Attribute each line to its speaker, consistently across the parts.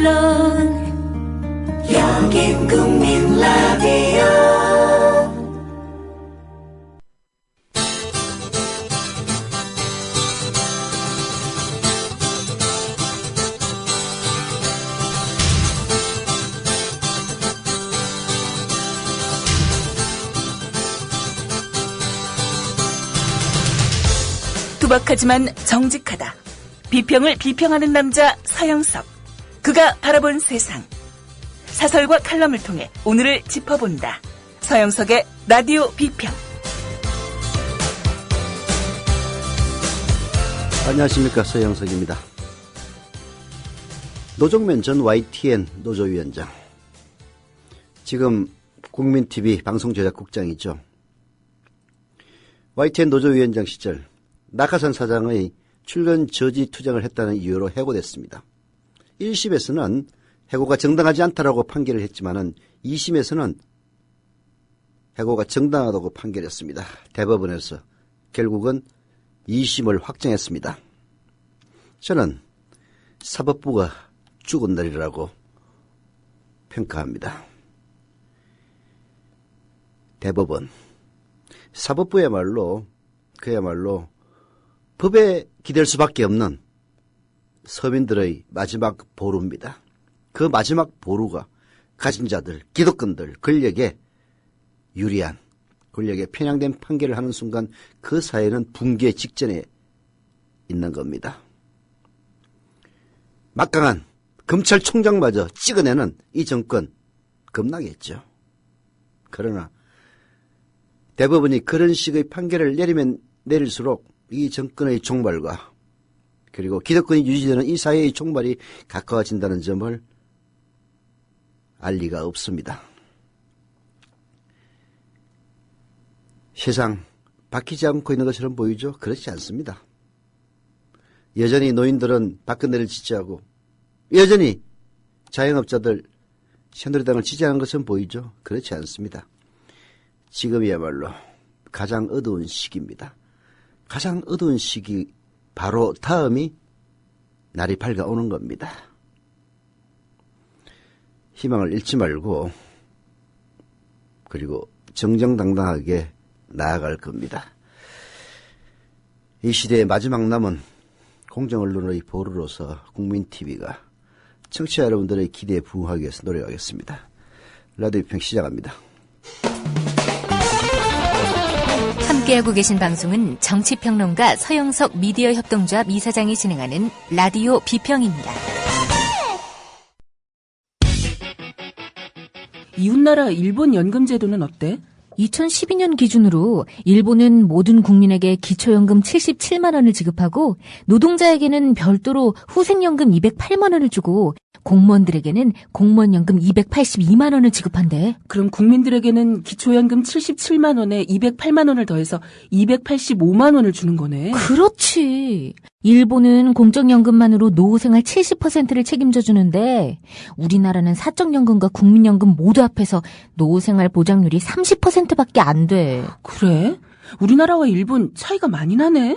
Speaker 1: 물론 여긴 국민 라디오.
Speaker 2: 투박하지만 정직하다. 비평을 비평하는 남자 서영석. 그가 바라본 세상. 사설과 칼럼을 통해 오늘을 짚어본다. 서영석의 라디오 비평.
Speaker 3: 안녕하십니까, 서영석입니다. 노종면 전 YTN 노조위원장, 지금 국민TV 방송제작국장이죠. YTN 노조위원장 시절 낙하산 사장의 출근 저지 투쟁을 했다는 이유로 해고됐습니다. 1심에서는 해고가 정당하지 않다라고 판결을 했지만은 2심에서는 해고가 정당하다고 판결했습니다. 대법원에서 결국은 2심을 확정했습니다. 저는 사법부가 죽은 날이라고 평가합니다. 대법원, 사법부야말로 그야말로 법에 기댈 수밖에 없는 서민들의 마지막 보루입니다. 그 마지막 보루가 가진 자들, 기득권들, 권력에 유리한, 권력에 편향된 판결을 하는 순간 그 사회는 붕괴 직전에 있는 겁니다. 막강한 검찰총장마저 찍어내는 이 정권 겁나겠죠. 그러나 대법원이 그런 식의 판결을 내리면 내릴수록 이 정권의 종말과 그리고 기득권이 유지되는 이 사회의 종말이 가까워진다는 점을 알 리가 없습니다. 세상 바뀌지 않고 있는 것처럼 보이죠? 그렇지 않습니다. 여전히 노인들은 박근혜를 지지하고 여전히 자영업자들 새누리당을 지지하는 것처럼 보이죠? 그렇지 않습니다. 지금이야말로 가장 어두운 시기입니다. 가장 어두운 시기 바로 다음이 날이 밝아오는 겁니다. 희망을 잃지 말고 그리고 정정당당하게 나아갈 겁니다. 이 시대의 마지막 남은 공정언론의 보루로서 국민TV가 청취자 여러분들의 기대에 부응하기 위해서 노력하겠습니다. 라디오 비평 시작합니다.
Speaker 4: 함께하고 계신 방송은 정치평론가 서영석 미디어협동조합 이사장이 진행하는 라디오 비평입니다.
Speaker 2: 이웃나라 일본 연금제도는 어때?
Speaker 4: 2012년 기준으로 일본은 모든 국민에게 기초연금 77만 원을 지급하고 노동자에게는 별도로 후생연금 208만 원을 주고 공무원들에게는 공무원연금 282만 원을 지급한대.
Speaker 2: 그럼 국민들에게는 기초연금 77만 원에 208만 원을 더해서 285만 원을 주는 거네.
Speaker 4: 그렇지. 일본은 공적연금만으로 노후생활 70%를 책임져 주는데 우리나라는 사적연금과 국민연금 모두 합해서 노후생활 보장률이 30%밖에 안 돼.
Speaker 2: 그래? 우리나라와 일본 차이가 많이 나네?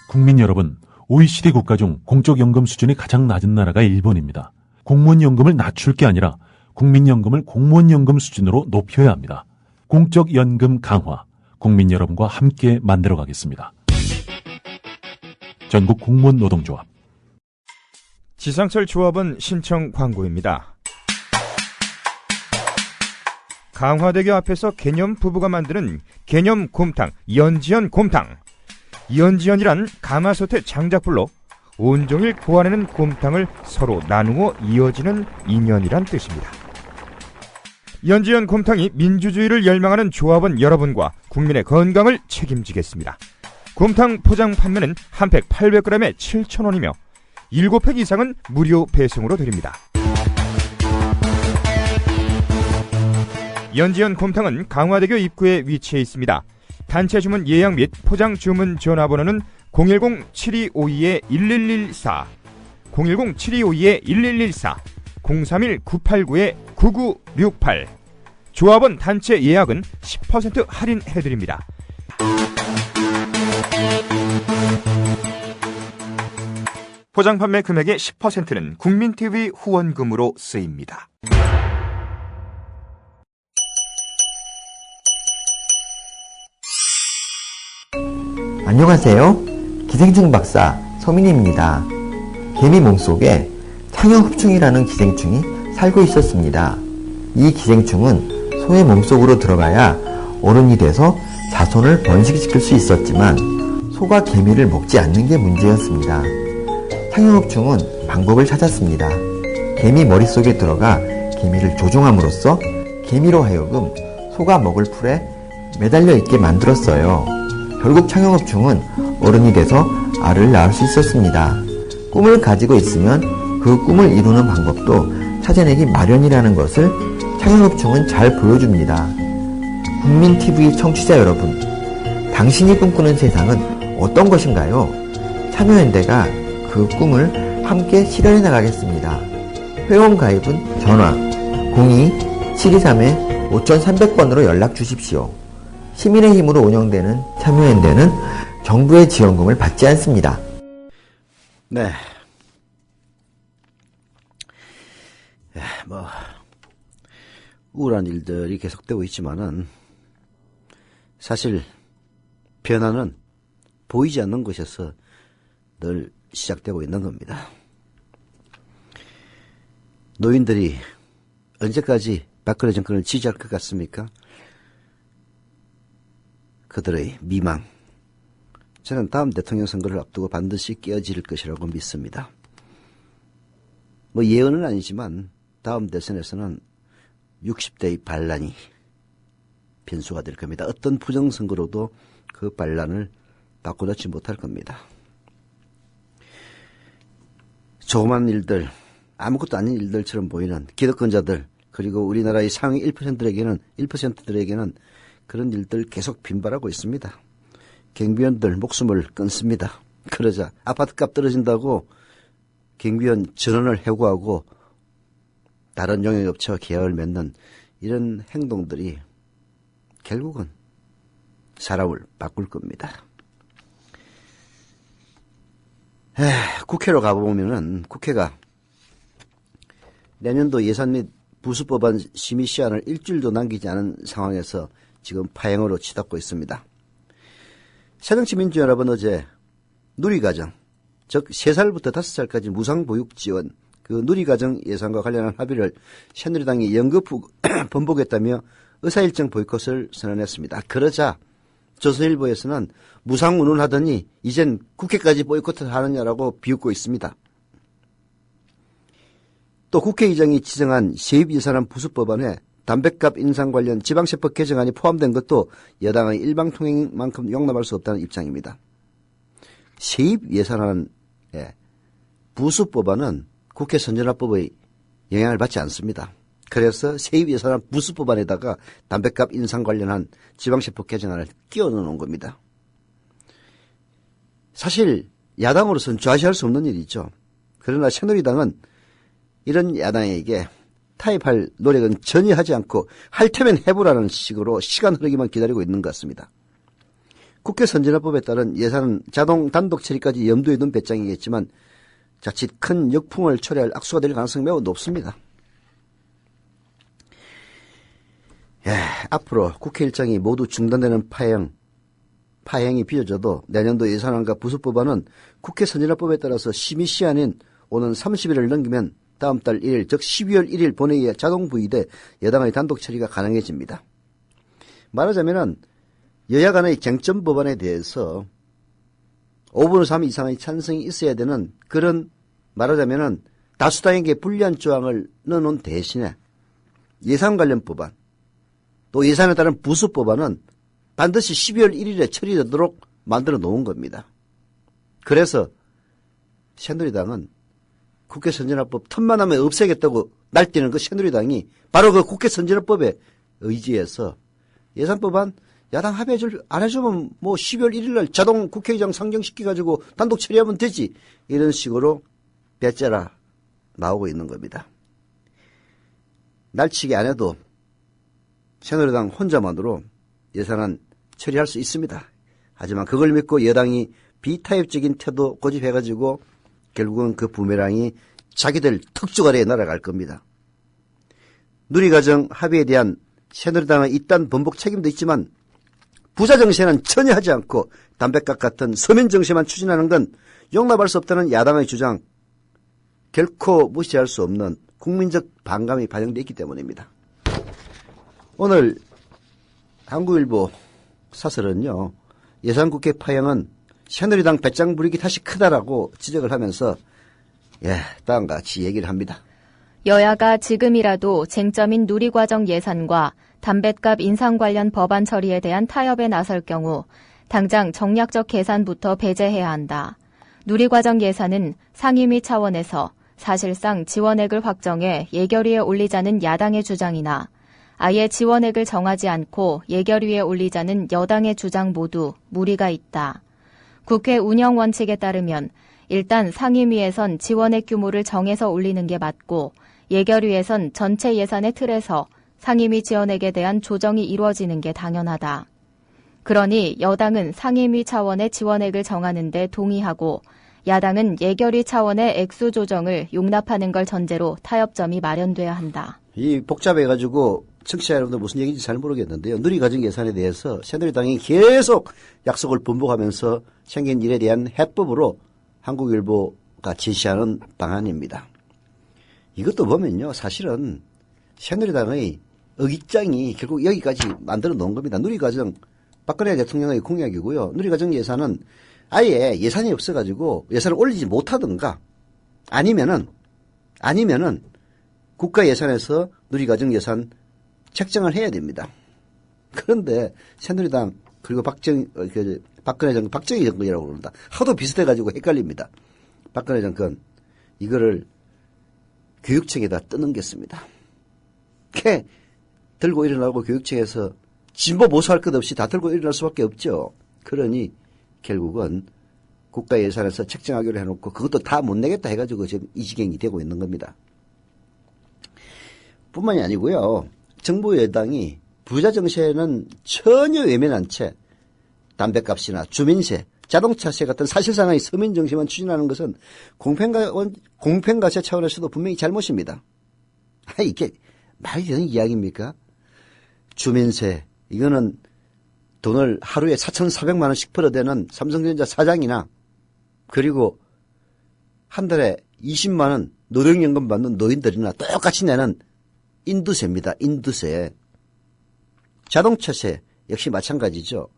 Speaker 5: 국민 여러분, OECD 국가 중 공적연금 수준이 가장 낮은 나라가 일본입니다. 공무원연금을 낮출 게 아니라 국민연금을 공무원연금 수준으로 높여야 합니다. 공적연금 강화, 국민 여러분과 함께 만들어가겠습니다. 전국 공무원 노동조합.
Speaker 6: 지상철 조합원 신청 광고입니다. 강화대교 앞에서 개념 부부가 만드는 개념 곰탕, 연지연 곰탕. 연지연이란 가마솥의 장작불로 온종일 구워내는 곰탕을 서로 나누어 이어지는 인연이란 뜻입니다. 연지연 곰탕이 민주주의를 열망하는 조합원 여러분과 국민의 건강을 책임지겠습니다. 곰탕 포장 판매는 한 팩 800g에 7,000원이며 7팩 이상은 무료 배송으로 드립니다. 연지연 곰탕은 강화대교 입구에 위치해 있습니다. 단체 주문 예약 및 포장 주문 전화번호는 010-7252-1114, 010-7252-1114, 031-989-9968. 조합원 단체 예약은 10% 할인해드립니다. 포장 판매 금액의 10%는 국민TV 후원금으로 쓰입니다.
Speaker 7: 안녕하세요. 기생충 박사 서민입니다. 개미 몸속에 창형흡충이라는 기생충이 살고 있었습니다. 이 기생충은 소의 몸속으로 들어가야 어른이 돼서 자손을 번식시킬 수 있었지만 소가 개미를 먹지 않는 게 문제였습니다. 창형흡충은 방법을 찾았습니다. 개미 머릿속에 들어가 개미를 조종함으로써 개미로 하여금 소가 먹을 풀에 매달려 있게 만들었어요. 결국 창형흡충은 어른이 돼서 알을 낳을 수 있었습니다. 꿈을 가지고 있으면 그 꿈을 이루는 방법도 찾아내기 마련이라는 것을 창형흡충은 잘 보여줍니다. 국민TV 청취자 여러분, 당신이 꿈꾸는 세상은 어떤 것인가요? 참여연대가 그 꿈을 함께 실현해 나가겠습니다. 회원 가입은 전화 02-723-5300번으로 연락 주십시오. 시민의 힘으로 운영되는 참여연대는 정부의 지원금을 받지 않습니다.
Speaker 3: 네. 우울한 일들이 계속되고 있지만은 사실 변화는 보이지 않는 곳에서 늘 시작되고 있는 겁니다. 노인들이 언제까지 박근혜 정권을 지지할 것 같습니까? 그들의 미망, 저는 다음 대통령 선거를 앞두고 반드시 깨어질 것이라고 믿습니다. 예언은 아니지만 다음 대선에서는 60대의 반란이 변수가 될 겁니다. 어떤 부정선거로도 그 반란을 바꿔놓지 못할 겁니다. 조그만 일들, 아무것도 아닌 일들처럼 보이는 기득권자들, 그리고 우리나라의 상위 1%들에게는 그런 일들 계속 빈발하고 있습니다. 경비원들 목숨을 끊습니다. 그러자 아파트값 떨어진다고 경비원 전원을 해고하고 다른 용역업체와 계약을 맺는 이런 행동들이 결국은 사람을 바꿀 겁니다. 국회로 가보면은 국회가 내년도 예산 및 부수법안 심의 시한을 일주일도 남기지 않은 상황에서 지금 파행으로 치닫고 있습니다. 새정치민주 연합은 어제 누리과정, 즉 3살부터 5살까지 무상보육 지원, 그 누리과정 예산과 관련한 합의를 새누리당이 연급 번복했다며 의사일정 보이콧을 선언했습니다. 그러자 조선일보에서는 무상운운하더니 이젠 국회까지 보이콧을 하느냐라고 비웃고 있습니다. 또 국회의장이 지정한 세입예산안 부수법안에 담뱃값 인상 관련 지방세법 개정안이 포함된 것도 여당의 일방통행만큼 용납할 수 없다는 입장입니다. 세입예산안 부수법안은 국회 선진화법의 영향을 받지 않습니다. 그래서 세입예산안 부수법안에다가 담뱃값 인상 관련한 지방세법 개정안을 끼워 넣어놓은 겁니다. 사실 야당으로서는 좌시할 수 없는 일이죠. 그러나 새누리당은 이런 야당에게 타협할 노력은 전혀 하지 않고 할 테면 해보라는 식으로 시간 흐르기만 기다리고 있는 것 같습니다. 국회 선진화법에 따른 예산은 자동 단독 처리까지 염두에 둔 배짱이겠지만 자칫 큰 역풍을 초래할 악수가 될 가능성이 매우 높습니다. 앞으로 국회 일정이 모두 중단되는 파행이 빚어져도 내년도 예산안과 부수법안은 국회 선진화법에 따라서 심의 시한인 오는 30일을 넘기면 다음 달 1일, 즉 12월 1일 본회의에 자동 부의돼 여당의 단독 처리가 가능해집니다. 말하자면 여야 간의 쟁점 법안에 대해서 5분의 3 이상의 찬성이 있어야 되는 그런 말하자면 다수당에게 불리한 조항을 넣어놓은 대신에 예산 관련 법안, 또 예산에 따른 부수법안은 반드시 12월 1일에 처리되도록 만들어 놓은 겁니다. 그래서 새누리당은 국회 선진화법 틈만 하면 없애겠다고 날뛰는 그 새누리당이 바로 그 국회 선진화법에 의지해서 예산법안 야당 합의 안 해주면 12월 1일날 자동 국회의장 상정시켜가지고 단독 처리하면 되지, 이런 식으로 배째라 나오고 있는 겁니다. 날치기 안 해도 새누리당 혼자만으로 예산안 처리할 수 있습니다. 하지만 그걸 믿고 여당이 비타협적인 태도 고집해가지고 결국은 그 부메랑이 자기들 턱쪽 아래에 날아갈 겁니다. 누리과정 합의에 대한 새누리당의 이딴 번복 책임도 있지만 부자 정세는 전혀 하지 않고 담배값 같은 서민 정세만 추진하는 건 용납할 수 없다는 야당의 주장, 결코 무시할 수 없는 국민적 반감이 반영되어 있기 때문입니다. 오늘 한국일보 사설은요, 예산국회 파행은 새누리당 배짱 부리기 탓이 크다라고 지적을 하면서 다음과 같이 얘기를 합니다.
Speaker 8: 여야가 지금이라도 쟁점인 누리과정 예산과 담뱃값 인상 관련 법안 처리에 대한 타협에 나설 경우 당장 정략적 계산부터 배제해야 한다. 누리과정 예산은 상임위 차원에서 사실상 지원액을 확정해 예결위에 올리자는 야당의 주장이나 아예 지원액을 정하지 않고 예결위에 올리자는 여당의 주장 모두 무리가 있다. 국회 운영 원칙에 따르면 일단 상임위에선 지원액 규모를 정해서 올리는 게 맞고 예결위에선 전체 예산의 틀에서 상임위 지원액에 대한 조정이 이루어지는 게 당연하다. 그러니 여당은 상임위 차원의 지원액을 정하는 데 동의하고 야당은 예결위 차원의 액수 조정을 용납하는 걸 전제로 타협점이 마련돼야 한다.
Speaker 3: 이 복잡해가지고 청취자 여러분들 무슨 얘기인지 잘 모르겠는데요. 누리과정 예산에 대해서 새누리당이 계속 약속을 번복하면서 생긴 일에 대한 해법으로 한국일보가 제시하는 방안입니다. 이것도 보면요, 사실은 새누리당의 의장이 결국 여기까지 만들어 놓은 겁니다. 누리과정, 박근혜 대통령의 공약이고요. 누리과정 예산은 아예 예산이 없어가지고 예산을 올리지 못하든가 아니면은 국가 예산에서 누리과정 예산 책정을 해야 됩니다. 그런데 새누리당 그리고 박근혜 정권, 박정희 정권이라고 그럽니다. 하도 비슷해가지고 헷갈립니다. 박근혜 정권 이거를 교육청에다 떠넘겼습니다. 걔 들고 일어나고 교육청에서 진보 보수할 것 없이 다 들고 일어날 수밖에 없죠. 그러니 결국은 국가 예산에서 책정하기로 해놓고 그것도 다 못 내겠다 해가지고 지금 이 지경이 되고 있는 겁니다. 뿐만이 아니고요. 정부 여당이 부자 정세는 전혀 외면한 채 담배값이나 주민세, 자동차세 같은 사실상의 서민 정세만 추진하는 것은 공평가세 차원에서도 분명히 잘못입니다. 이게 말이 되는 이야기입니까? 주민세, 이거는 돈을 하루에 4,400만 원씩 벌어대는 삼성전자 사장이나 그리고 한 달에 20만 원 노령연금 받는 노인들이나 똑같이 내는 인두세입니다. 인두세. 자동차세 역시 마찬가지죠.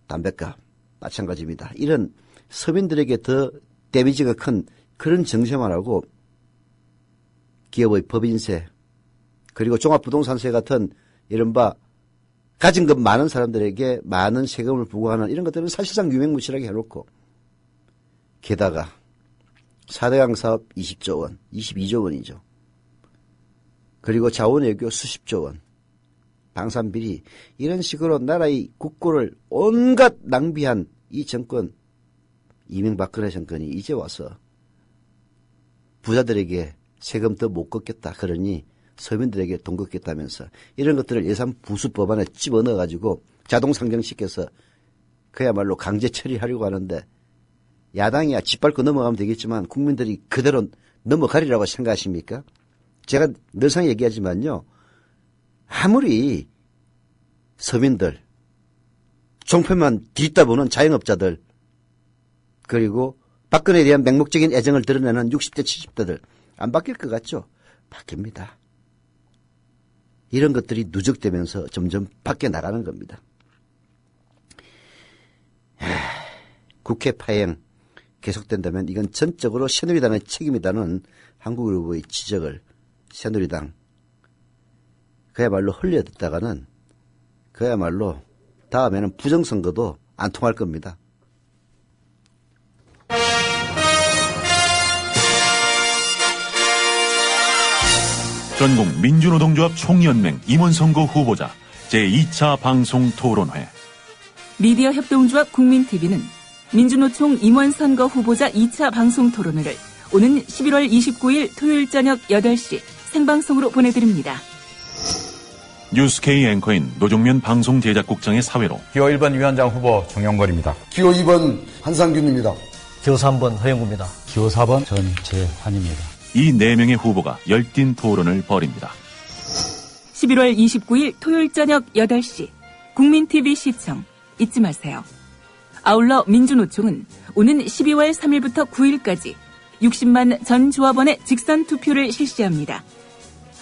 Speaker 3: 담배값 마찬가지입니다. 이런 서민들에게 더 데미지가 큰 그런 정세만 하고 기업의 법인세 그리고 종합부동산세 같은 이른바 가진 것 많은 사람들에게 많은 세금을 부과하는 이런 것들은 사실상 유명무실하게 해놓고 게다가 4대강 사업 20조 원, 22조 원이죠. 그리고 자원외교 수십조 원, 방산비리 이런 식으로 나라의 국고를 온갖 낭비한 이 정권, 이명박근혜 정권이 이제 와서 부자들에게 세금 더 못 걷겠다 그러니 서민들에게 돈 걷겠다면서 이런 것들을 예산 부수법안에 집어넣어가지고 자동 상정시켜서 그야말로 강제 처리하려고 하는데 야당이야 짓밟고 넘어가면 되겠지만 국민들이 그대로 넘어가리라고 생각하십니까? 제가 늘상 얘기하지만요. 아무리 서민들, 종편만 뒤집다 보는 자영업자들 그리고 박근혜에 대한 맹목적인 애정을 드러내는 60대 70대들 안 바뀔 것 같죠? 바뀝니다. 이런 것들이 누적되면서 점점 바뀌어 나가는 겁니다. 국회 파행 계속된다면 이건 전적으로 새누리당의 책임이라는 한국일보의 지적을 새누리당 그야말로 흘려듣다가는 그야말로 다음에는 부정선거도 안 통할 겁니다.
Speaker 5: 전국 민주노동조합 총연맹 임원선거 후보자 제2차 방송토론회.
Speaker 2: 미디어 협동조합 국민TV는 민주노총 임원선거 후보자 2차 방송토론회를 오는 11월 29일 토요일 저녁 8시 생방송으로 보내드립니다.
Speaker 5: 뉴스K 앵커인 노종면 방송제작국장의 사회로
Speaker 9: 기호 1번 위원장 후보 정영걸입니다.
Speaker 10: 기호 2번 한상균입니다.
Speaker 11: 기호 3번 허영구입니다.
Speaker 9: 기호 4번 전재환입니다.
Speaker 5: 이 4명의 후보가 열띤 토론을 벌입니다.
Speaker 2: 11월 29일 토요일 저녁 8시 국민TV 시청 잊지 마세요. 아울러 민주노총은 오는 12월 3일부터 9일까지 60만 전 조합원의 직선 투표를 실시합니다.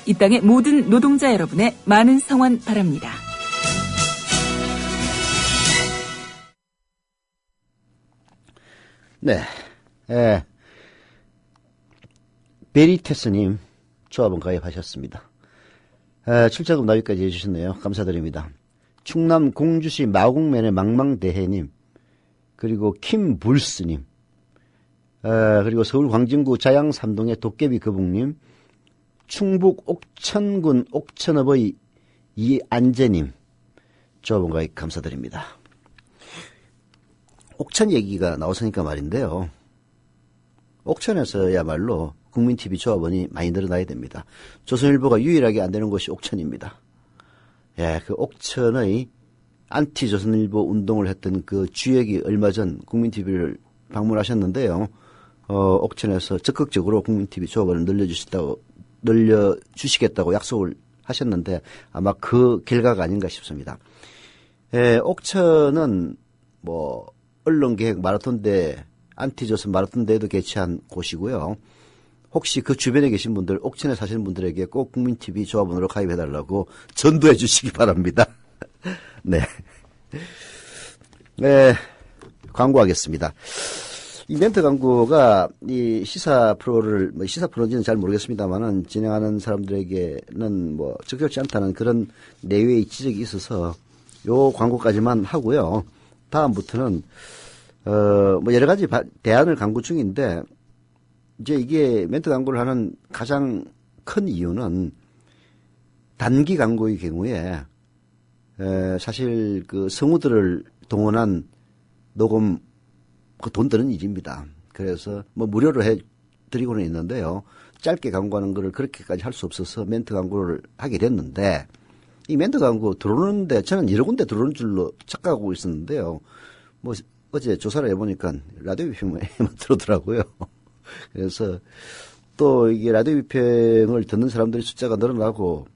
Speaker 2: 이 땅의 모든 노동자 여러분의 많은 성원 바랍니다.
Speaker 3: 네. 베리테스님 조합원 가입하셨습니다. 출자금 납입까지 해주셨네요. 감사드립니다. 충남 공주시 마곡면의 망망대해님, 그리고 김불스님, 그리고 서울 광진구 자양 3동의 도깨비 거북님, 충북 옥천군 옥천어버이 이안재님 조합원 가입 감사드립니다. 옥천 얘기가 나왔으니까 말인데요. 옥천에서야말로 국민TV 조합원이 많이 늘어나야 됩니다. 조선일보가 유일하게 안 되는 곳이 옥천입니다. 예, 그 옥천의 안티 조선일보 운동을 했던 그 주역이 얼마 전 국민TV를 방문하셨는데요. 옥천에서 적극적으로 국민TV 조합원을 늘려주시겠다고 약속을 하셨는데 아마 그 결과가 아닌가 싶습니다. 예, 옥천은 언론계획 마라톤대, 안티조선 마라톤대회도 개최한 곳이고요. 혹시 그 주변에 계신 분들, 옥천에 사시는 분들에게 꼭 국민TV 조합원으로 가입해달라고 전도해 주시기 바랍니다. 네. 네. 광고하겠습니다. 이 멘트 광고가 이 시사 프로인지는 잘 모르겠습니다만은 진행하는 사람들에게는 적절치 않다는 그런 내외의 지적이 있어서 요 광고까지만 하고요. 다음부터는 여러 가지 대안을 강구 중인데 이제 이게 멘트 광고를 하는 가장 큰 이유는 단기 광고의 경우에 사실 그 성우들을 동원한 녹음 그 돈 드는 일입니다. 그래서 무료로 해드리고는 있는데요. 짧게 광고하는 거를 그렇게까지 할 수 없어서 멘트 광고를 하게 됐는데 이 멘트 광고 들어오는데 저는 여러 군데 들어오는 줄로 착각하고 있었는데요. 어제 조사를 해보니까 라디오 비평만 들어오더라고요. 그래서 또 이게 라디오 비평을 듣는 사람들의 숫자가 늘어나고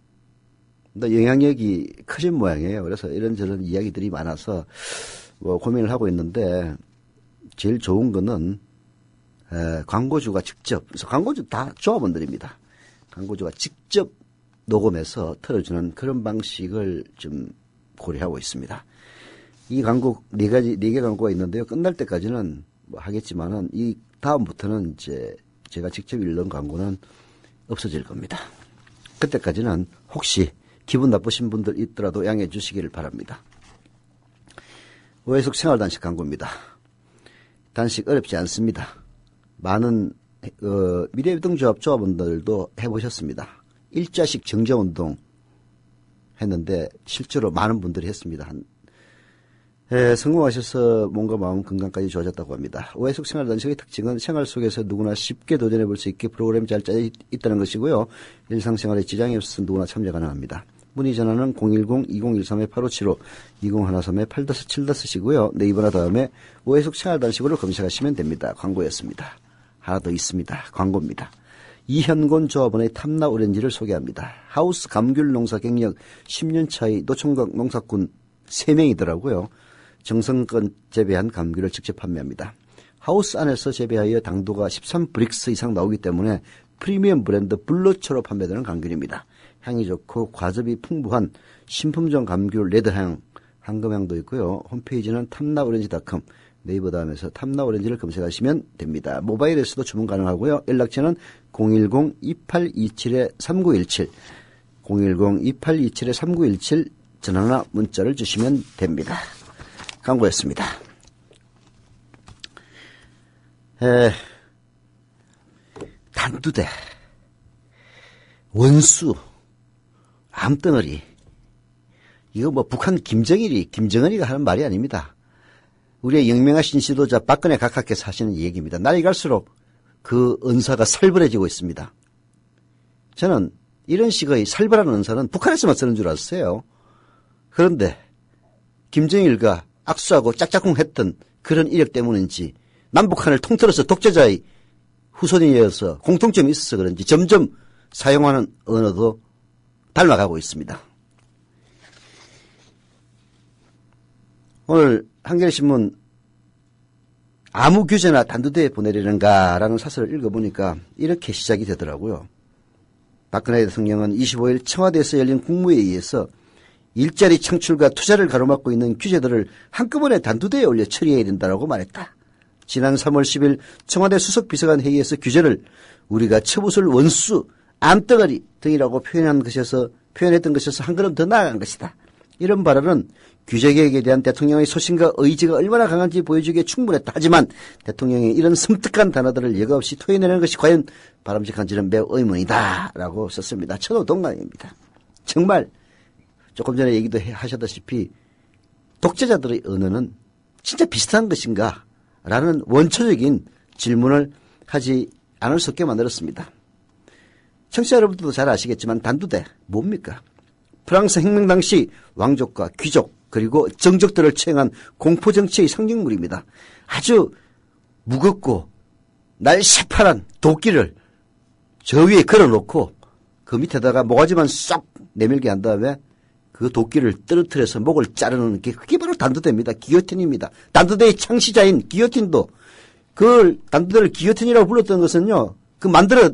Speaker 3: 또 영향력이 커진 모양이에요. 그래서 이런저런 이야기들이 많아서 고민을 하고 있는데 제일 좋은 거는 광고주가 직접, 그래서 광고주 다 조합원들입니다. 광고주가 직접 녹음해서 틀어주는 그런 방식을 좀 고려하고 있습니다. 이 광고 네 개 광고가 있는데요. 끝날 때까지는 하겠지만은 이 다음부터는 이제 제가 직접 읽는 광고는 없어질 겁니다. 그때까지는 혹시 기분 나쁘신 분들 있더라도 양해해 주시기를 바랍니다. 오해숙 생활단식 광고입니다. 단식 어렵지 않습니다. 많은 미래유동조합 조합원들도 해보셨습니다. 일자식 정정운동 했는데 실제로 많은 분들이 했습니다. 성공하셔서 몸과 마음 건강까지 좋아졌다고 합니다. 오해숙 생활단식의 특징은 생활 속에서 누구나 쉽게 도전해 볼 수 있게 프로그램이 잘 짜져 있다는 것이고요. 일상생활에 지장이 없어서 누구나 참여 가능합니다. 문의 전화는 010-2013-8575, 2013-8575이고요. 네이버나 다음에 오해숙 생활단식으로 검색하시면 됩니다. 광고였습니다. 하나 더 있습니다. 광고입니다. 이현곤 조합원의 탐나 오렌지를 소개합니다. 하우스 감귤 농사 경력 10년 차의 노총각 농사꾼 3명이더라고요. 정성껏 재배한 감귤을 직접 판매합니다. 하우스 안에서 재배하여 당도가 13브릭스 이상 나오기 때문에 프리미엄 브랜드 블루초로 판매되는 감귤입니다. 향이 좋고 과즙이 풍부한 신품종 감귤 레드향, 황금향도 있고요. 홈페이지는 탐나오렌지.com, 네이버 다음에서 탐나오렌지를 검색하시면 됩니다. 모바일에서도 주문 가능하고요. 연락처는 010-2827-3917, 010-2827-3917 전화나 문자를 주시면 됩니다. 광고였습니다. 단두대, 원수, 암덩어리, 이거 북한 김정은이가 하는 말이 아닙니다. 우리의 영명하신 지도자 박근혜 각하께서 하시는 얘기입니다. 날이 갈수록 그 은사가 살벌해지고 있습니다. 저는 이런 식의 살벌한 은사는 북한에서만 쓰는 줄 알았어요. 그런데 김정일과 악수하고 짝짝꿍 했던 그런 이력 때문인지 남북한을 통틀어서 독재자의 후손이어서 공통점이 있어서 그런지 점점 사용하는 언어도 닮아가고 있습니다. 오늘 한겨레신문 아무 규제나 단두대에 보내려는가라는 사설을 읽어보니까 이렇게 시작이 되더라고요. 박근혜 대통령은 25일 청와대에서 열린 국무회의에서 일자리 창출과 투자를 가로막고 있는 규제들을 한꺼번에 단두대에 올려 처리해야 된다고 말했다. 지난 3월 10일 청와대 수석비서관 회의에서 규제를 우리가 처부술 원수, 암덩어리 등이라고 표현했던 것에서 한 걸음 더 나아간 것이다. 이런 발언은 규제개혁에 대한 대통령의 소신과 의지가 얼마나 강한지 보여주기에 충분했다. 하지만 대통령의 이런 섬뜩한 단어들을 예가 없이 토해내는 것이 과연 바람직한지는 매우 의문이다 라고 썼습니다. 저도 동감입니다. 정말 조금 전에 얘기도 하셨다시피 독재자들의 언어는 진짜 비슷한 것인가 라는 원초적인 질문을 하지 않을 수 없게 만들었습니다. 청취자 여러분들도 잘 아시겠지만 단두대 뭡니까? 프랑스 혁명 당시 왕족과 귀족 그리고 정적들을 처형한 공포정치의 상징물입니다. 아주 무겁고 날씨파란 도끼를 저 위에 걸어놓고 그 밑에다가 모가지만 쏙 내밀게 한 다음에 그 도끼를 떨어뜨려서 목을 자르는 게 그게 바로 단두대입니다. 기요틴입니다. 단두대의 창시자인 기요틴도 그 단두대를 기요틴이라고 불렀던 것은요. 그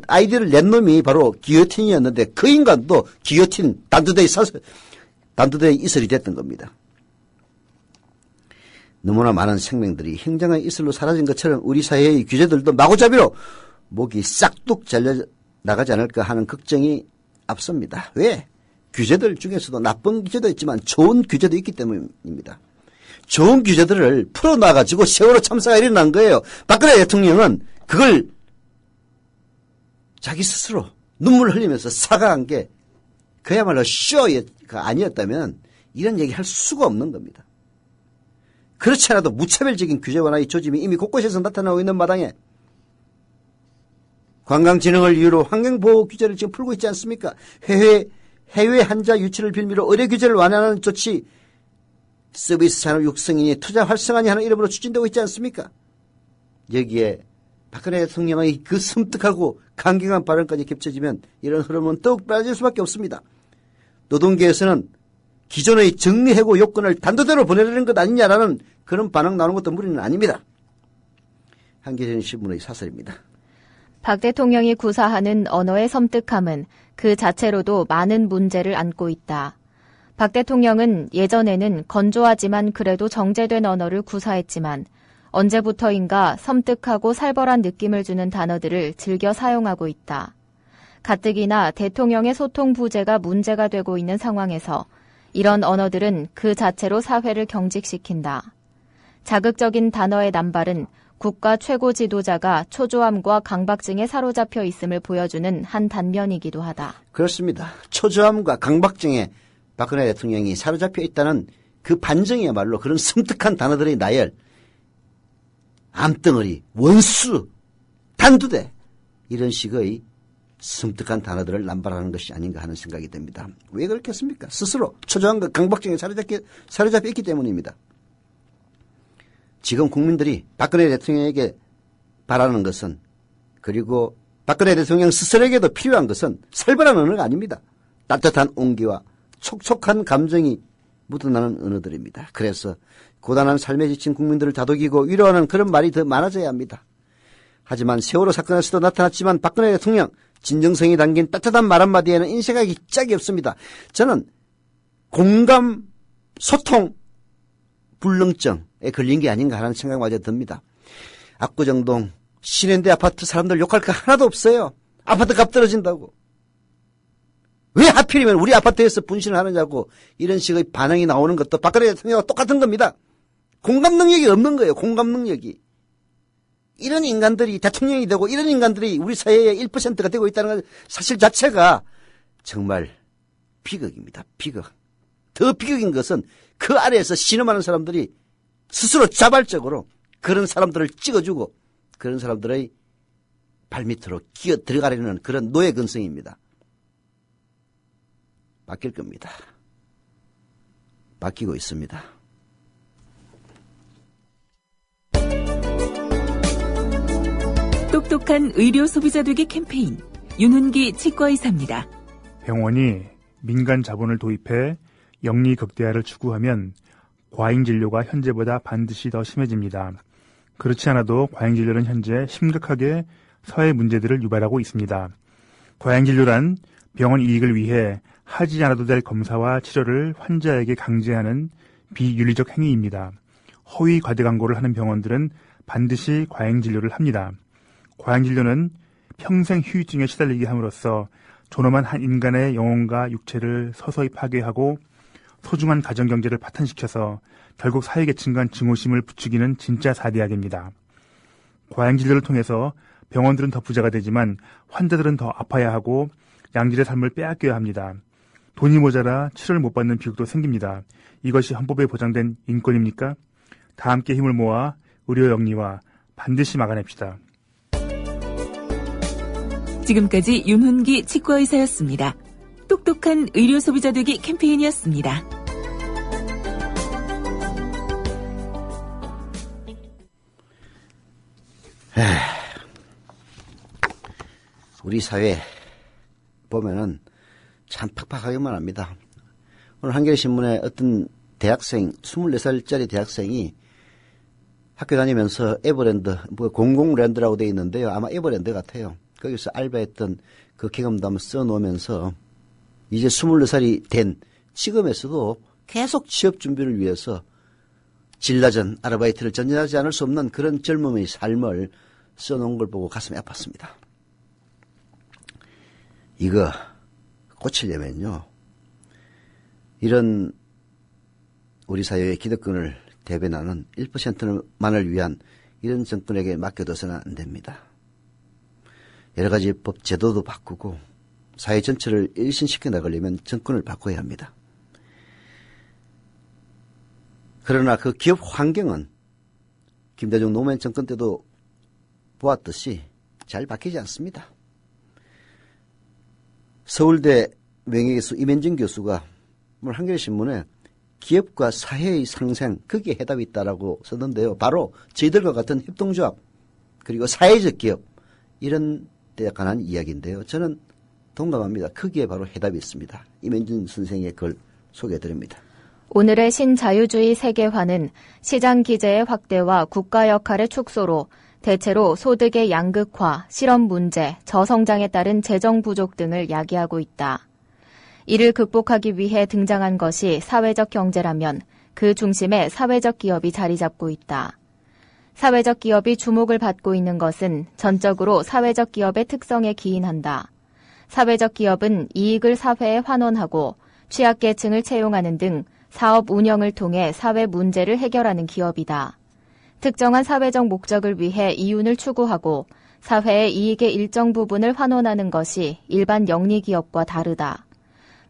Speaker 3: 아이디어를 낸 놈이 바로 기요틴이었는데 그 인간도 기요틴 단두대의 이슬이 됐던 겁니다. 너무나 많은 생명들이 행정의 이슬로 사라진 것처럼 우리 사회의 규제들도 마구잡이로 목이 싹둑 잘려 나가지 않을까 하는 걱정이 앞섭니다. 왜? 규제들 중에서도 나쁜 규제도 있지만 좋은 규제도 있기 때문입니다. 좋은 규제들을 풀어놔가지고 세월호 참사가 일어난 거예요. 박근혜 대통령은 그걸 자기 스스로 눈물을 흘리면서 사과한 게 그야말로 쇼가 아니었다면 이런 얘기 할 수가 없는 겁니다. 그렇지 않아도 무차별적인 규제 완화의 조짐이 이미 곳곳에서 나타나고 있는 마당에 관광진흥을 이유로 환경보호 규제를 지금 풀고 있지 않습니까? 해외 환자 유치를 빌미로 의료 규제를 완화하는 조치, 서비스 산업 육성이니 투자 활성화니 하는 이름으로 추진되고 있지 않습니까? 여기에 박근혜 대통령의 그 섬뜩하고 강경한 발언까지 겹쳐지면 이런 흐름은 더욱 빨라질 수밖에 없습니다. 노동계에서는 기존의 정리해고 요건을 단도대로 보내려는 것 아니냐라는 그런 반응 나오는 것도 무리는 아닙니다. 한겨레 신문의 사설입니다.
Speaker 8: 박 대통령이 구사하는 언어의 섬뜩함은 그 자체로도 많은 문제를 안고 있다. 박 대통령은 예전에는 건조하지만 그래도 정제된 언어를 구사했지만 언제부터인가 섬뜩하고 살벌한 느낌을 주는 단어들을 즐겨 사용하고 있다. 가뜩이나 대통령의 소통 부재가 문제가 되고 있는 상황에서 이런 언어들은 그 자체로 사회를 경직시킨다. 자극적인 단어의 남발은 국가 최고 지도자가 초조함과 강박증에 사로잡혀 있음을 보여주는 한 단면이기도 하다.
Speaker 3: 그렇습니다. 초조함과 강박증에 박근혜 대통령이 사로잡혀 있다는 그 반증이야말로 그런 섬뜩한 단어들의 나열, 암덩어리, 원수, 단두대 이런 식의 섬뜩한 단어들을 남발하는 것이 아닌가 하는 생각이 듭니다. 왜 그렇겠습니까? 스스로 초조함과 강박증에 사로잡혀 있기 때문입니다. 지금 국민들이 박근혜 대통령에게 바라는 것은 그리고 박근혜 대통령 스스로에게도 필요한 것은 살벌한 언어가 아닙니다. 따뜻한 온기와 촉촉한 감정이 묻어나는 언어들입니다. 그래서 고단한 삶에 지친 국민들을 다독이고 위로하는 그런 말이 더 많아져야 합니다. 하지만 세월호 사건에서도 나타났지만 박근혜 대통령 진정성이 담긴 따뜻한 말 한마디에는 인색하기 짝이 없습니다. 저는 공감, 소통, 불능증에 걸린 게 아닌가 하는 생각마저 듭니다. 압구정동 신현대 아파트 사람들 욕할 거 하나도 없어요. 아파트 값 떨어진다고. 왜 하필이면 우리 아파트에서 분신을 하느냐고 이런 식의 반응이 나오는 것도 박근혜 대통령과 똑같은 겁니다. 공감 능력이 없는 거예요. 공감 능력이. 이런 인간들이 대통령이 되고 이런 인간들이 우리 사회의 1%가 되고 있다는 사실 자체가 정말 비극입니다. 비극. 더 비극인 것은 그 아래에서 신음하는 사람들이 스스로 자발적으로 그런 사람들을 찍어주고 그런 사람들의 발밑으로 기어 들어가려는 그런 노예 근성입니다. 바뀔 겁니다. 바뀌고 있습니다.
Speaker 2: 똑똑한 의료 소비자 되기 캠페인 윤훈기 치과의사입니다.
Speaker 10: 병원이 민간 자본을 도입해 영리 극대화를 추구하면 과잉 진료가 현재보다 반드시 더 심해집니다. 그렇지 않아도 과잉 진료는 현재 심각하게 사회 문제들을 유발하고 있습니다. 과잉 진료란 병원 이익을 위해 하지 않아도 될 검사와 치료를 환자에게 강제하는 비윤리적 행위입니다. 허위 과대 광고를 하는 병원들은 반드시 과잉 진료를 합니다. 과잉 진료는 평생 후유증에 시달리게 함으로써 존엄한 한 인간의 영혼과 육체를 서서히 파괴하고 소중한 가정경제를 파탄시켜서 결국 사회계층 간 증오심을 부추기는 진짜 사대악입니다. 과잉 진료를 통해서 병원들은 더 부자가 되지만 환자들은 더 아파야 하고 양질의 삶을 빼앗겨야 합니다. 돈이 모자라 치료를 못 받는 비극도 생깁니다. 이것이 헌법에 보장된 인권입니까? 다 함께 힘을 모아 의료 영리화 반드시 막아냅시다.
Speaker 2: 지금까지 윤훈기 치과의사였습니다. 똑똑한 의료 소비자 되기 캠페인이었습니다.
Speaker 3: 우리 사회 보면은 참 팍팍하기만 합니다. 오늘 한겨레신문에 어떤 대학생, 24살짜리 대학생이 학교 다니면서 에버랜드, 공공랜드라고 되어 있는데요. 아마 에버랜드 같아요. 거기서 알바했던 그 경험도 한번 써놓으면서 이제 24살이 된 지금에서도 계속 취업 준비를 위해서 질 낮은 아르바이트를 전전하지 않을 수 없는 그런 젊음의 삶을 써놓은 걸 보고 가슴이 아팠습니다. 이거 고치려면요, 이런 우리 사회의 기득권을 대변하는 1%만을 위한 이런 정권에게 맡겨둬서는 안 됩니다. 여러 가지 법 제도도 바꾸고 사회 전체를 일신시켜 나가려면 정권을 바꿔야 합니다. 그러나 그 기업 환경은 김대중 노무현 정권 때도 보았듯이 잘 바뀌지 않습니다. 서울대 명예교수 임현진 교수가 오늘 한겨레신문에 기업과 사회의 상생, 거기에 해답이 있다라고 썼는데요. 바로 저희들과 같은 협동조합 그리고 사회적 기업 이런 데 관한 이야기인데요. 저는 동감합니다. 거기에 바로 해답이 있습니다. 임현진 선생의 글 소개해드립니다.
Speaker 8: 오늘의 신자유주의 세계화는 시장 기제의 확대와 국가 역할의 축소로 대체로 소득의 양극화, 실업 문제, 저성장에 따른 재정 부족 등을 야기하고 있다. 이를 극복하기 위해 등장한 것이 사회적 경제라면 그 중심에 사회적 기업이 자리 잡고 있다. 사회적 기업이 주목을 받고 있는 것은 전적으로 사회적 기업의 특성에 기인한다. 사회적 기업은 이익을 사회에 환원하고 취약계층을 채용하는 등 사업 운영을 통해 사회 문제를 해결하는 기업이다. 특정한 사회적 목적을 위해 이윤을 추구하고 사회의 이익의 일정 부분을 환원하는 것이 일반 영리기업과 다르다.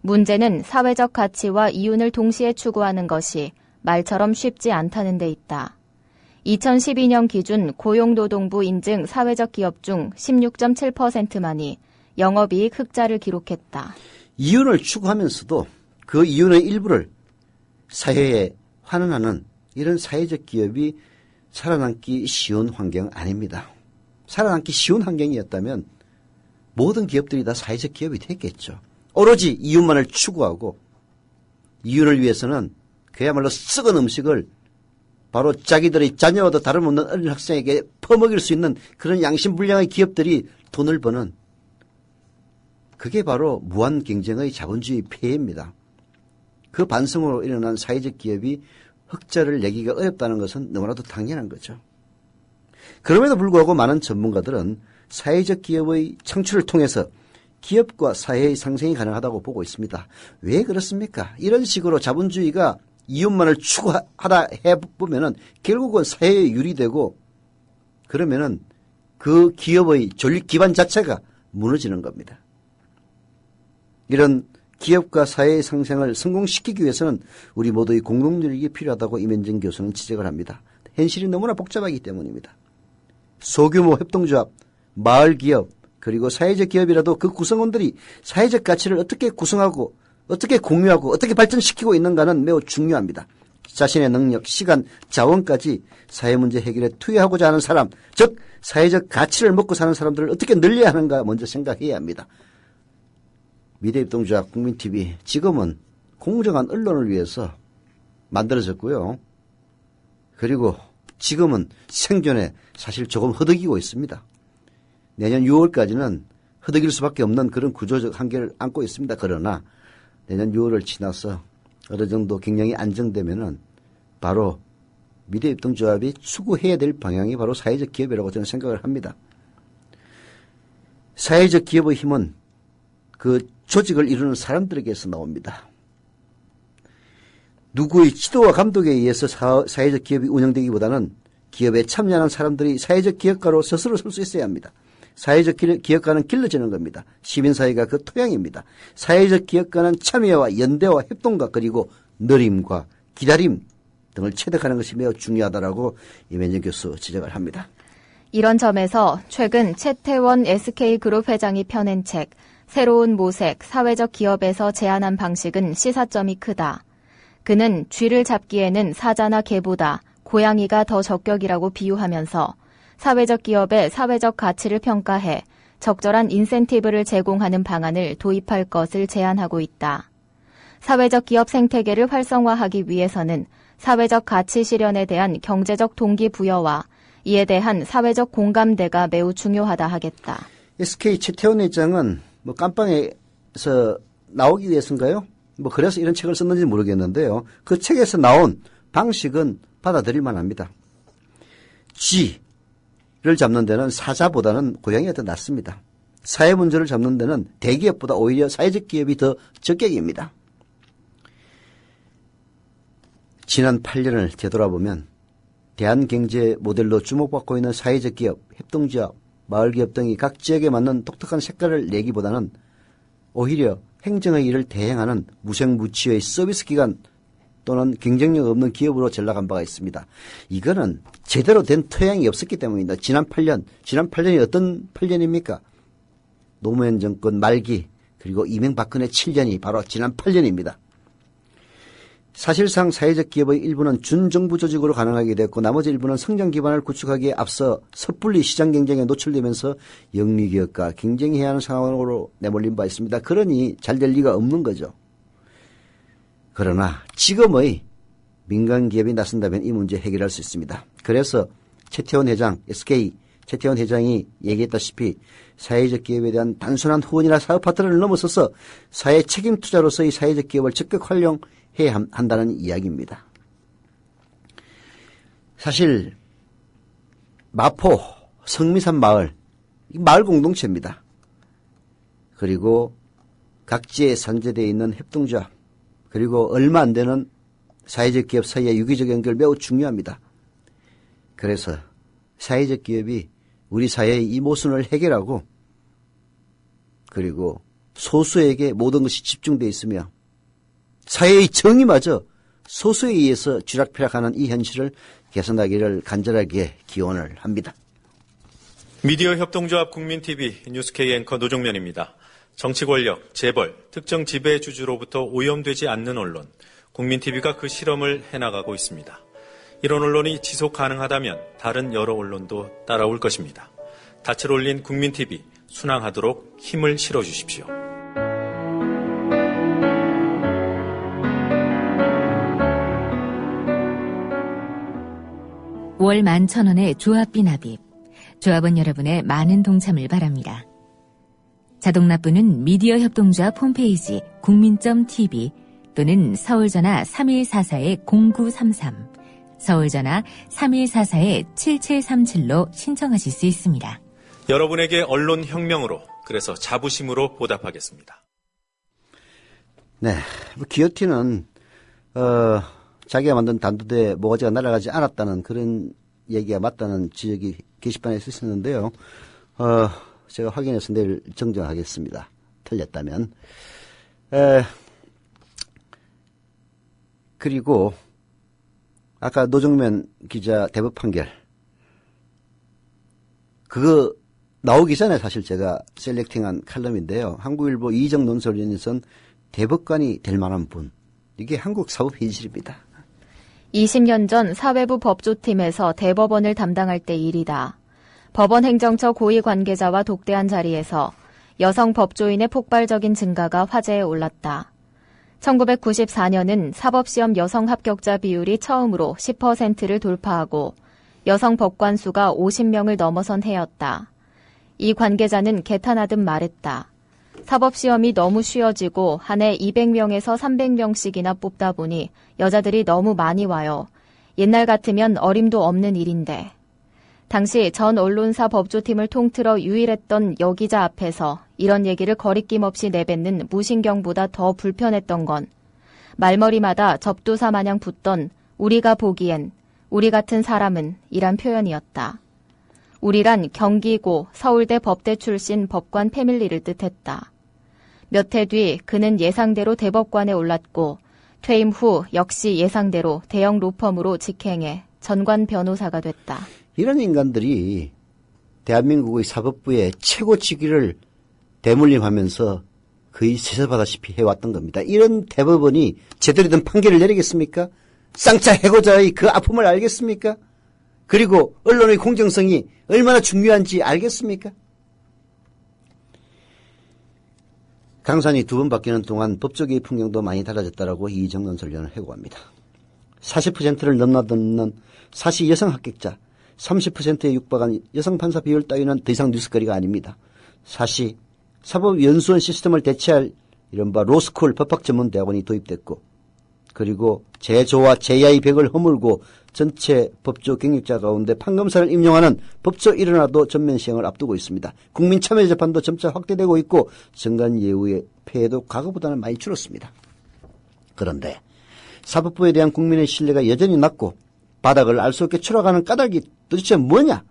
Speaker 8: 문제는 사회적 가치와 이윤을 동시에 추구하는 것이 말처럼 쉽지 않다는 데 있다. 2012년 기준 고용노동부 인증 사회적 기업 중 16.7%만이 영업이익 흑자를 기록했다.
Speaker 3: 이윤을 추구하면서도 그 이윤의 일부를 사회에 환원하는 이런 사회적 기업이 살아남기 쉬운 환경 아닙니다. 살아남기 쉬운 환경이었다면 모든 기업들이 다 사회적 기업이 됐겠죠. 오로지 이윤만을 추구하고 이윤을 위해서는 그야말로 썩은 음식을 바로 자기들의 자녀와도 다름없는 어린 학생에게 퍼먹일 수 있는 그런 양심불량의 기업들이 돈을 버는, 그게 바로 무한 경쟁의 자본주의 폐해입니다. 그 반성으로 일어난 사회적 기업이 흑자를 내기가 어렵다는 것은 너무나도 당연한 거죠. 그럼에도 불구하고 많은 전문가들은 사회적 기업의 창출을 통해서 기업과 사회의 상생이 가능하다고 보고 있습니다. 왜 그렇습니까? 이런 식으로 자본주의가 이윤만을 추구하다 해보면은 결국은 사회에 유리되고 그러면은 그 기업의 존립 기반 자체가 무너지는 겁니다. 이런 기업과 사회의 상생을 성공시키기 위해서는 우리 모두의 공동노력이 필요하다고 임현진 교수는 지적을 합니다. 현실이 너무나 복잡하기 때문입니다. 소규모 협동조합, 마을기업, 그리고 사회적 기업이라도 그 구성원들이 사회적 가치를 어떻게 구성하고 어떻게 공유하고 어떻게 발전시키고 있는가는 매우 중요합니다. 자신의 능력, 시간, 자원까지 사회문제 해결에 투여하고자 하는 사람, 즉 사회적 가치를 먹고 사는 사람들을 어떻게 늘려야 하는가 먼저 생각해야 합니다. 미래협동조합 국민TV 지금은 공정한 언론을 위해서 만들어졌고요. 그리고 지금은 생존에 사실 조금 허덕이고 있습니다. 내년 6월까지는 허덕일 수밖에 없는 그런 구조적 한계를 안고 있습니다. 그러나 내년 6월을 지나서 어느 정도 경영이 안정되면은 바로 미래협동조합이 추구해야 될 방향이 바로 사회적 기업이라고 저는 생각을 합니다. 사회적 기업의 힘은 그 조직을 이루는 사람들에게서 나옵니다. 누구의 지도와 감독에 의해서 사회적 기업이 운영되기보다는 기업에 참여하는 사람들이 사회적 기업가로 스스로 설 수 있어야 합니다. 사회적 기업가는 길러지는 겁니다. 시민사회가 그 토양입니다. 사회적 기업가는 참여와 연대와 협동과 그리고 느림과 기다림 등을 체득하는 것이 매우 중요하다라고 이면정 교수 지적을 합니다.
Speaker 8: 이런 점에서 최근 최태원 SK그룹 회장이 펴낸 책 새로운 모색, 사회적 기업에서 제안한 방식은 시사점이 크다. 그는 쥐를 잡기에는 사자나 개보다 고양이가 더 적격이라고 비유하면서 사회적 기업의 사회적 가치를 평가해 적절한 인센티브를 제공하는 방안을 도입할 것을 제안하고 있다. 사회적 기업 생태계를 활성화하기 위해서는 사회적 가치 실현에 대한 경제적 동기부여와 이에 대한 사회적 공감대가 매우 중요하다 하겠다.
Speaker 3: SK 최태원 회장은 깜빵에서 나오기 위해서인가요? 그래서 이런 책을 썼는지 모르겠는데요. 그 책에서 나온 방식은 받아들일 만합니다. 쥐를 잡는 데는 사자보다는 고양이가 더 낫습니다. 사회 문제를 잡는 데는 대기업보다 오히려 사회적 기업이 더 적격입니다. 지난 8년을 되돌아보면 대한경제 모델로 주목받고 있는 사회적 기업, 협동조합, 마을기업 등이 각 지역에 맞는 독특한 색깔을 내기보다는 오히려 행정의 일을 대행하는 무색무취의 서비스 기관 또는 경쟁력 없는 기업으로 전락한 바가 있습니다. 이거는 제대로 된 토양이 없었기 때문입니다. 지난 8년이 어떤 8년입니까? 노무현 정권 말기 그리고 이명박근혜 7년이 바로 지난 8년입니다. 사실상 사회적 기업의 일부는 준정부 조직으로 가능하게 됐고 나머지 일부는 성장 기반을 구축하기에 앞서 섣불리 시장 경쟁에 노출되면서 영리기업과 경쟁해야 하는 상황으로 내몰린 바 있습니다. 그러니 잘 될 리가 없는 거죠. 그러나 지금의 민간 기업이 나선다면 이 문제 해결할 수 있습니다. 그래서 최태원 회장, SK 최태원 회장이 얘기했다시피 사회적 기업에 대한 단순한 후원이나 사업 파트너를 넘어서서 사회 책임 투자로서의 사회적 기업을 적극 활용해야 한다는 이야기입니다. 사실 마포 성미산 마을 공동체입니다. 그리고 각지에 산재되어 있는 협동조합 그리고 얼마 안 되는 사회적 기업 사이의 유기적 연결 매우 중요합니다. 그래서 사회적 기업이 우리 사회의 이 모순을 해결하고 그리고 소수에게 모든 것이 집중되어 있으며 사회의 정의마저 소수에 의해서 쥐락펴락하는 이 현실을 개선하기를 간절하게 기원을 합니다.
Speaker 11: 미디어 협동조합 국민TV 뉴스K 앵커 노종면입니다. 정치 권력, 재벌, 특정 지배주주로부터 오염되지 않는 언론, 국민TV가 그 실험을 해나가고 있습니다. 이런 언론이 지속 가능하다면 다른 여러 언론도 따라올 것입니다. 닻을 올린 국민TV, 순항하도록 힘을 실어주십시오.
Speaker 4: 월 11,000원의 조합비 납입. 조합원 여러분의 많은 동참을 바랍니다. 자동납부는 미디어 협동조합 홈페이지 국민.tv 또는 서울전화 3144-0933, 서울전화 3144-7737로 신청하실 수 있습니다.
Speaker 11: 여러분에게 언론 혁명으로, 그래서 자부심으로 보답하겠습니다.
Speaker 3: 네, 기어티는 자기가 만든 단두대에 모가지가 날아가지 않았다는 그런 얘기가 맞다는 지적이 게시판에 있었는데요. 제가 확인해서 내일 정정하겠습니다. 틀렸다면. 그리고 아까 노정면 기자 대법 판결 그거 나오기 전에 사실 제가 셀렉팅한 칼럼인데요. 한국일보 이정 논설위원에서는 대법관이 될 만한 분. 이게 한국 사법 현실입니다.
Speaker 8: 20년 전 사회부 법조팀에서 대법원을 담당할 때 일이다. 법원 행정처 고위 관계자와 독대한 자리에서 여성 법조인의 폭발적인 증가가 화제에 올랐다. 1994년은 사법시험 여성 합격자 비율이 처음으로 10%를 돌파하고 여성 법관 수가 50명을 넘어선 해였다. 이 관계자는 개탄하듯 말했다. 사법시험이 너무 쉬워지고 한 해 200명에서 300명씩이나 뽑다 보니 여자들이 너무 많이 와요. 옛날 같으면 어림도 없는 일인데. 당시 전 언론사 법조팀을 통틀어 유일했던 여기자 앞에서 이런 얘기를 거리낌 없이 내뱉는 무신경보다 더 불편했던 건 말머리마다 접두사 마냥 붙던 우리가 보기엔 우리 같은 사람은 이란 표현이었다. 우리란 경기고 서울대 법대 출신 법관 패밀리를 뜻했다. 몇 해 뒤 그는 예상대로 대법관에 올랐고 퇴임 후 역시 예상대로 대형 로펌으로 직행해 전관 변호사가 됐다.
Speaker 3: 이런 인간들이 대한민국의 사법부의 최고 직위를 대물림하면서 거의 세세받다시피 해왔던 겁니다. 이런 대법원이 제대로 된 판결을 내리겠습니까? 쌍차 해고자의 그 아픔을 알겠습니까? 그리고 언론의 공정성이 얼마나 중요한지 알겠습니까? 강산이 2번 바뀌는 동안 법조계의 풍경도 많이 달라졌다라고 이정돈 설련을 해고합니다. 40%를 넘나드는 사시 여성 합격자, 30%에 육박한 여성 판사 비율 따위는 더 이상 뉴스거리가 아닙니다. 사시 사법연수원 시스템을 대체할 이른바 로스쿨 법학전문대학원이 도입됐고, 그리고 제조와 제야의 벽을 허물고 전체 법조 경력자 가운데 판검사를 임용하는 법조 일원화도 전면 시행을 앞두고 있습니다. 국민 참여 재판도 점차 확대되고 있고 정관 예우의 폐해도 과거보다는 많이 줄었습니다. 그런데 사법부에 대한 국민의 신뢰가 여전히 낮고 바닥을 알 수 없게 추락하는 까닭이 도대체 뭐냐?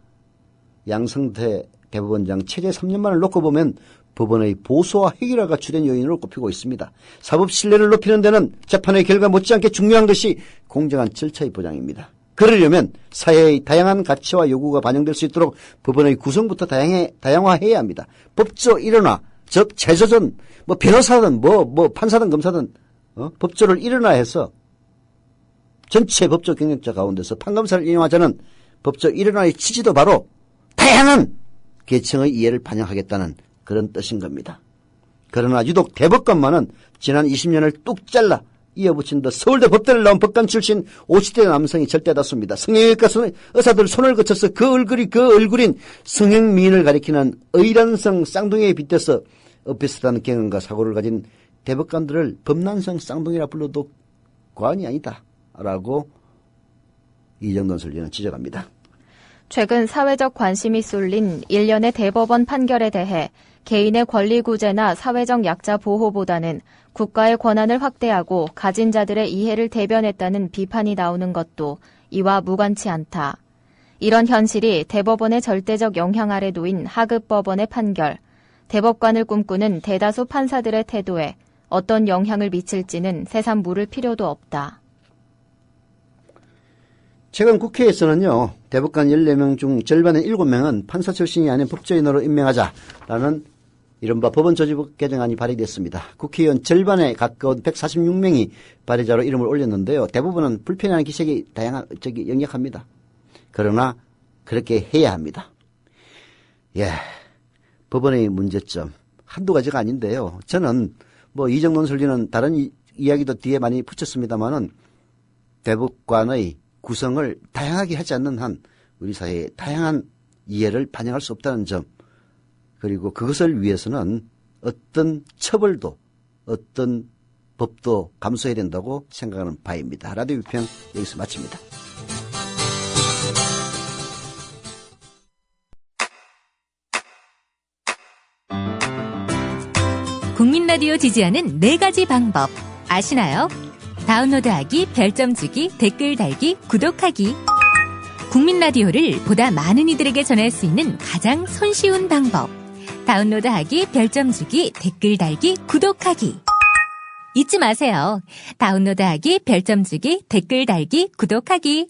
Speaker 3: 양성태 대법원장 최대 3년만을 놓고 보면 법원의 보수와 획일화가 주된 요인으로 꼽히고 있습니다. 사법 신뢰를 높이는 데는 재판의 결과 못지않게 중요한 것이 공정한 절차의 보장입니다. 그러려면 사회의 다양한 가치와 요구가 반영될 수 있도록 법원의 구성부터 다양화해야 합니다. 법조 일원화, 즉 제조전, 변호사든 판사든 검사든 법조를 일원화해서 전체 법조 경력자 가운데서 판검사를 임용하자는 법조 일원화의 취지도 바로 다양한 계층의 이해를 반영하겠다는 그런 뜻인 겁니다. 그러나 유독 대법관만은 지난 20년을 뚝 잘라 이어붙인 더 서울대 법대를 나온 법관 출신 50대 남성이 절대다수입니다. 성형외과 의사들 손을 거쳐서 그 얼굴인 성형미인을 가리키는 의란성 쌍둥이에 빗대서 엇비슷한 경험과 사고를 가진 대법관들을 법난성 쌍둥이라 불러도 과언이 아니다 라고 이정돈 설리는 지적합니다.
Speaker 8: 최근 사회적 관심이 쏠린 일련의 대법원 판결에 대해 개인의 권리 구제나 사회적 약자 보호보다는 국가의 권한을 확대하고 가진 자들의 이해를 대변했다는 비판이 나오는 것도 이와 무관치 않다. 이런 현실이 대법원의 절대적 영향 아래 놓인 하급 법원의 판결, 대법관을 꿈꾸는 대다수 판사들의 태도에 어떤 영향을 미칠지는 새삼 물을 필요도 없다.
Speaker 3: 최근 국회에서는요, 대법관 14명 중 절반의 7명은 판사 출신이 아닌 법조인으로 임명하자라는 이른바 법원 조직법 개정안이 발의됐습니다. 국회의원 절반에 가까운 146명이 발의자로 이름을 올렸는데요. 대부분은 불편해하는 기색이 역력합니다. 그러나 그렇게 해야 합니다. 법원의 문제점 한두 가지가 아닌데요. 저는 이정돈 설리는 다른 이야기도 뒤에 많이 붙였습니다만은 대법관의 구성을 다양하게 하지 않는 한 우리 사회의 다양한 이해를 반영할 수 없다는 점, 그리고 그것을 위해서는 어떤 처벌도 어떤 법도 감수해야 된다고 생각하는 바입니다. 라디오 비평 여기서 마칩니다.
Speaker 4: 국민 라디오 지지하는 4가지 방법 아시나요? 다운로드하기, 별점 주기, 댓글 달기, 구독하기. 국민 라디오를 보다 많은 이들에게 전할 수 있는 가장 손쉬운 방법. 다운로드하기, 별점 주기, 댓글 달기, 구독하기. 잊지 마세요. 다운로드하기, 별점 주기, 댓글 달기, 구독하기.